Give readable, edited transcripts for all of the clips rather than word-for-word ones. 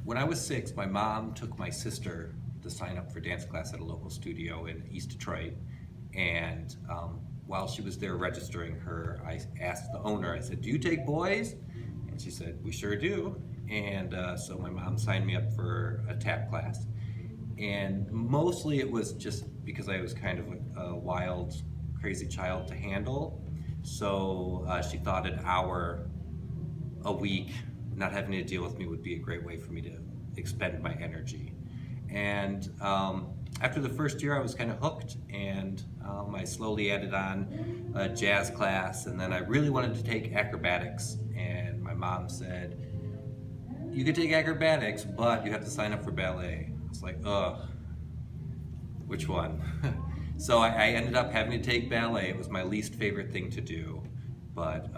When I was 6, my mom took my sister to sign up for dance class at a local studio in East Detroit. And while she was there registering her, I asked the owner, I said, "Do you take boys?" And she said, "We sure do." And so my mom signed me up for a tap class. And mostly it was just because I was kind of a wild, crazy child to handle. So she thought an hour a week, not having to deal with me, would be a great way for me to expend my energy. And after the first year, I was kind of hooked, and I slowly added on a jazz class, and then I really wanted to take acrobatics. And my mom said, "You could take acrobatics, but you have to sign up for ballet." It's like, ugh, which one? So I ended up having to take ballet. It was my least favorite thing to do, but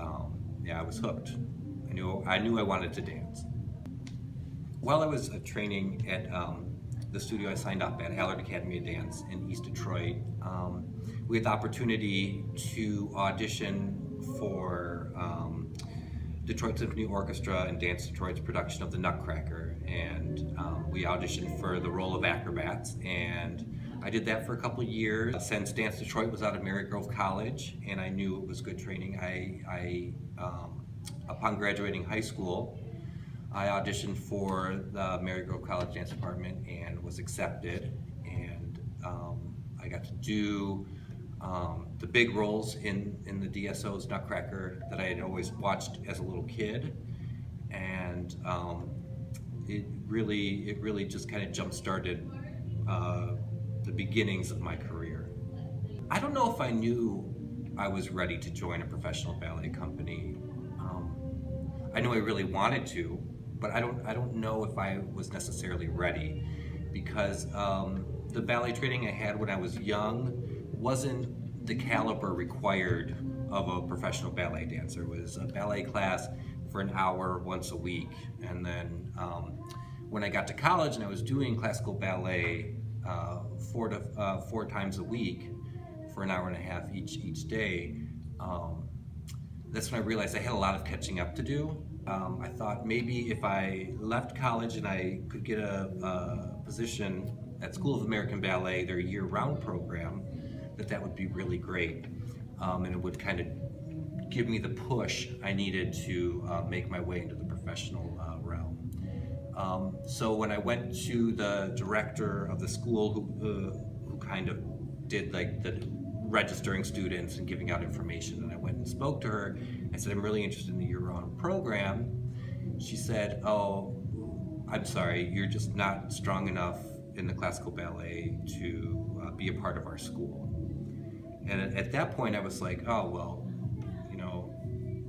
yeah, I was hooked. I knew I wanted to dance. While I was training at the studio I signed up at, Allard Academy of Dance in East Detroit, we had the opportunity to audition for Detroit Symphony Orchestra and Dance Detroit's production of The Nutcracker, and we auditioned for the role of acrobats, and I did that for a couple of years. Since Dance Detroit was out of Marygrove College and I knew it was good training, upon graduating high school, I auditioned for the Marygrove College Dance Department and was accepted, and I got to do the big roles in the DSO's Nutcracker that I had always watched as a little kid, and it really just kind of jump-started the beginnings of my career. I don't know if I knew I was ready to join a professional ballet company. I knew I really wanted to, but I don't know if I was necessarily ready, because the ballet training I had when I was young wasn't the caliber required of a professional ballet dancer. It was a ballet class for an hour once a week, and then when I got to college and I was doing classical ballet 4 times a week for an hour and a half each day, that's when I realized I had a lot of catching up to do. I thought maybe if I left college and I could get a position at School of American Ballet, their year-round program, that would be really great. And it would kind of give me the push I needed to make my way into the professional realm. So when I went to the director of the school, who kind of did like the registering students and giving out information, and I went and spoke to her, I said, "I'm really interested in the year-round program." She said, "Oh, I'm sorry, you're just not strong enough in the classical ballet to be a part of our school." And at that point I was like, oh, well,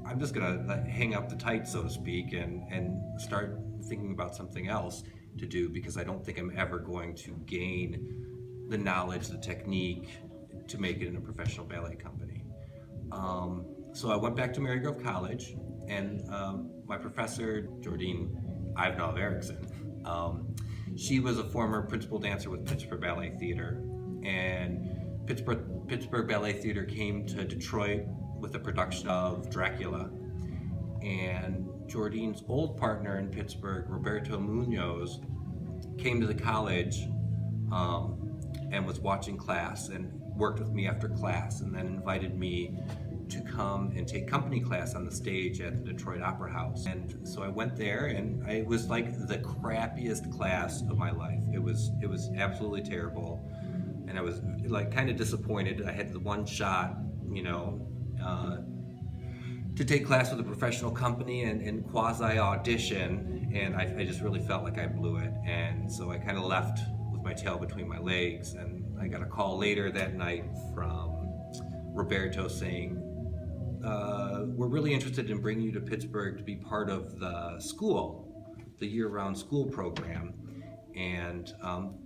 I'm just gonna hang up the tights, so to speak, and start thinking about something else to do, because I don't think I'm ever going to gain the knowledge, the technique to make it in a professional ballet company. So I went back to Marygrove College, and my professor, Jordine Ivanov Erickson, she was a former principal dancer with Pittsburgh Ballet Theater, and Pittsburgh Ballet Theater came to Detroit with a production of Dracula, and Jordine's old partner in Pittsburgh, Roberto Munoz, came to the college and was watching class and worked with me after class, and then invited me to come and take company class on the stage at the Detroit Opera House. And so I went there, and it was like the crappiest class of my life. It was absolutely terrible, and I was like kind of disappointed. I had the one shot, to take class with a professional company and quasi audition, and I just really felt like I blew it. And so I kind of left with my tail between my legs, and I got a call later that night from Roberto saying, "We're really interested in bringing you to Pittsburgh to be part of the school, the year-round school program, and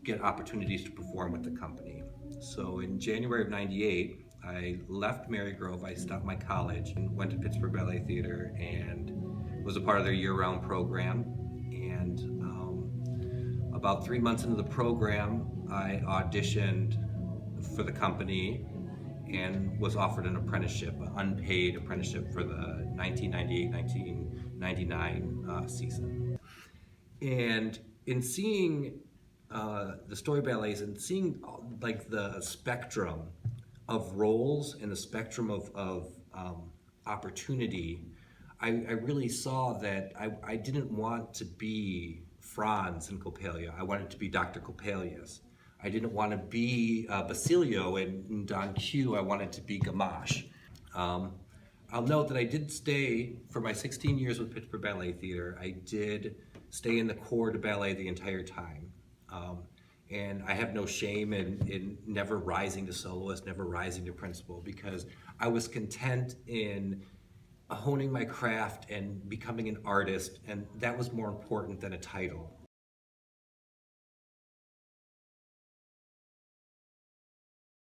get opportunities to perform with the company." So in January of '98, I left Marygrove, I stopped my college and went to Pittsburgh Ballet Theater and was a part of their year-round program. And about 3 months into the program, I auditioned for the company and was offered an apprenticeship, an unpaid apprenticeship for the 1998-1999 season. And in seeing the story ballets and seeing like the spectrum of roles and the spectrum of opportunity, I really saw that I didn't want to be Franz in Coppelia. I wanted to be Dr. Coppelius. I didn't want to be Basilio in Don Q. I wanted to be Gamache. Um, I'll note that I did stay for my 16 years with Pittsburgh Ballet Theater. I did stay in the corps de ballet the entire time. And I have no shame in never rising to soloist, never rising to principal, because I was content in honing my craft and becoming an artist, and that was more important than a title.